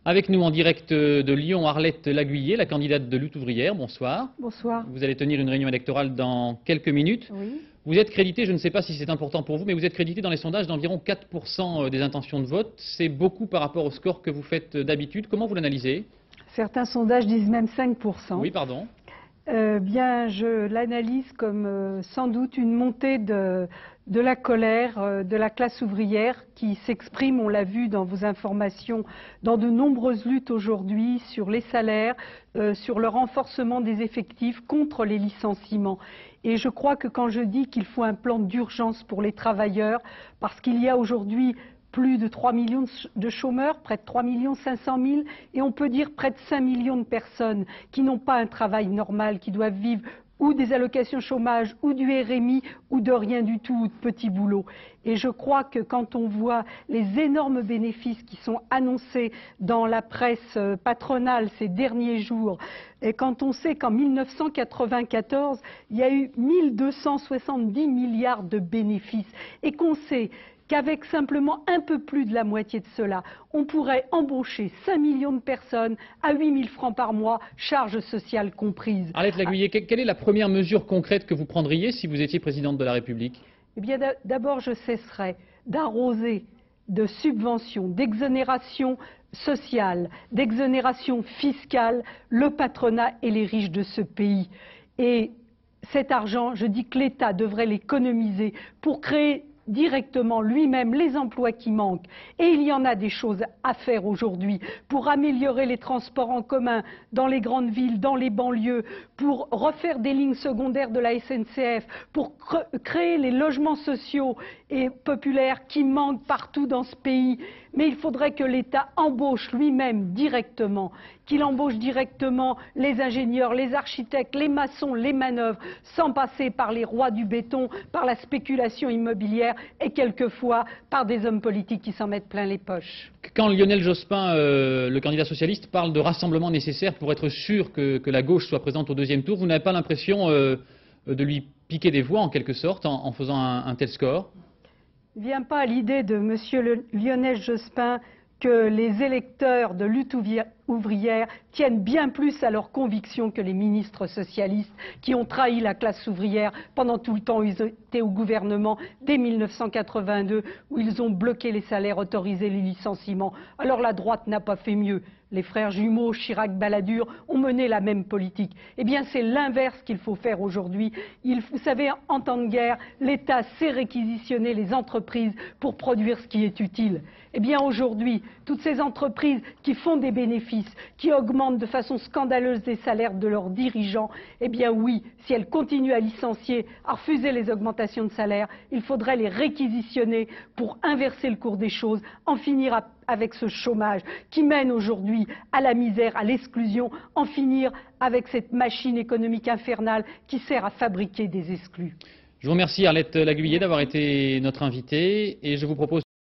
Avec nous en direct de Lyon, Arlette Laguiller, la candidate de Lutte ouvrière. Bonsoir. Bonsoir. Vous allez tenir une réunion électorale dans quelques minutes. Oui. Vous êtes crédité, je ne sais pas si c'est important pour vous, mais vous êtes crédité dans les sondages d'environ 4% des intentions de vote. C'est beaucoup par rapport au score que vous faites d'habitude. Comment vous l'analysez? Certains sondages disent même 5%. Oui, pardon. Bien, je l'analyse comme sans doute une montée de la colère de la classe ouvrière qui s'exprime, on l'a vu dans vos informations, dans de nombreuses luttes aujourd'hui sur les salaires, sur le renforcement des effectifs contre les licenciements. Et je crois que quand je dis qu'il faut un plan d'urgence pour les travailleurs, parce qu'il y a aujourd'hui plus de 3 millions de chômeurs, près de 3 500 000, et on peut dire près de 5 millions de personnes qui n'ont pas un travail normal, qui doivent vivre ou des allocations chômage, ou du RMI, ou de rien du tout, ou de petits boulots. Et je crois que quand on voit les énormes bénéfices qui sont annoncés dans la presse patronale ces derniers jours, et quand on sait qu'en 1994, il y a eu 1270 milliards de bénéfices, et qu'on sait qu'avec simplement un peu plus de la moitié de cela, on pourrait embaucher 5 millions de personnes à 8 000 francs par mois, charges sociales comprises. Arlette Laguiller, quelle est la première mesure concrète que vous prendriez si vous étiez présidente de la République? Eh bien, d'abord, je cesserai d'arroser de subventions, d'exonérations sociales, d'exonérations fiscales, le patronat et les riches de ce pays. Et cet argent, je dis que l'État devrait l'économiser pour créer directement lui-même les emplois qui manquent. Et il y en a des choses à faire aujourd'hui pour améliorer les transports en commun dans les grandes villes, dans les banlieues, pour refaire des lignes secondaires de la SNCF, pour créer les logements sociaux et populaires qui manquent partout dans ce pays. Mais il faudrait que l'État embauche lui-même directement, qu'il embauche directement les ingénieurs, les architectes, les maçons, les manœuvres, sans passer par les rois du béton, par la spéculation immobilière et quelquefois par des hommes politiques qui s'en mettent plein les poches. Quand Lionel Jospin, le candidat socialiste, parle de rassemblement nécessaire pour être sûr que la gauche soit présente au deuxième tour, vous n'avez pas l'impression de lui piquer des voix en quelque sorte en faisant un tel score? Il ne vient pas à l'idée de M. Lionel Jospin que les électeurs de Lutte ouvrière tiennent bien plus à leurs convictions que les ministres socialistes qui ont trahi la classe ouvrière pendant tout le temps où ils étaient au gouvernement dès 1982, où ils ont bloqué les salaires, autorisé les licenciements. Alors la droite n'a pas fait mieux. Les frères jumeaux Chirac-Balladur ont mené la même politique. Eh bien, c'est l'inverse qu'il faut faire aujourd'hui. Vous savez, en temps de guerre, l'État sait réquisitionner les entreprises pour produire ce qui est utile. Eh bien, aujourd'hui, toutes ces entreprises qui font des bénéfices, qui augmentent de façon scandaleuse les salaires de leurs dirigeants, eh bien oui, si elles continuent à licencier, à refuser les augmentations de salaire, il faudrait les réquisitionner pour inverser le cours des choses, en finir avec ce chômage qui mène aujourd'hui à la misère, à l'exclusion, en finir avec cette machine économique infernale qui sert à fabriquer des exclus. Je vous remercie Arlette Laguiller d'avoir été notre invitée et je vous propose